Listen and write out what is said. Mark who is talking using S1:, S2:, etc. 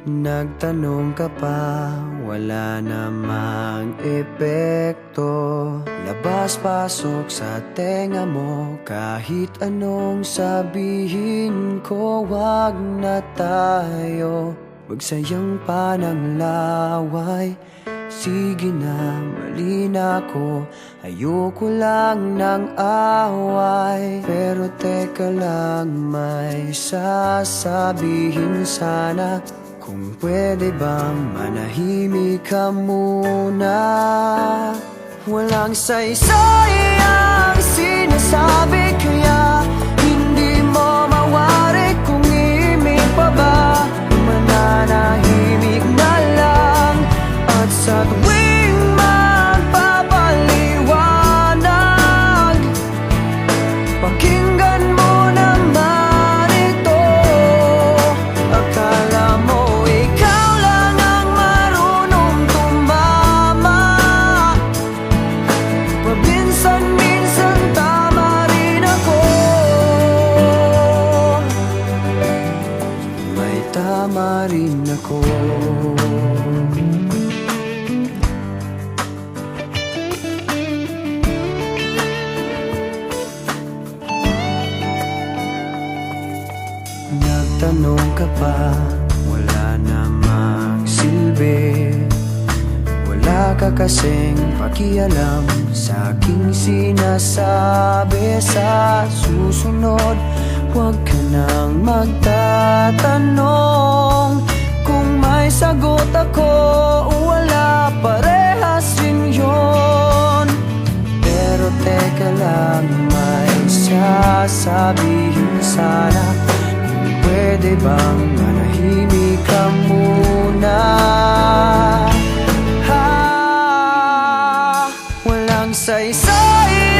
S1: Nagtanong ka pa, wala namang epekto. Labas-pasok sa tenga mo, kahit anong sabihin ko, wag na tayo magsayang pa ng laway. Sige na, mali na ako, ayoko lang ng away. Pero teka lang, may sasabihin sana. Kung pwede bang manahimik ka muna? Walang saysay ang sinasabi, kaya hindi mo mawari kung imig pa ba. Mananahimik na lang, at sa tuwing magpapaliwanag, pakinggan mo naman ito. Akala mo ikaw lang ang marunong tumama, paminsan-minsan tama rin ako. May tama rin ako. Nagtanong ka pa, wala namang silbi. Wala ka kasing pakialam sa aking sinasabi. Sa susunod, huwag ka nang magtatanong. Kung may sagot ako o wala, parehas rin yun. Pero teka lang, may sasabihin sana. Pwede bang manahimik ka muna? Walang saysay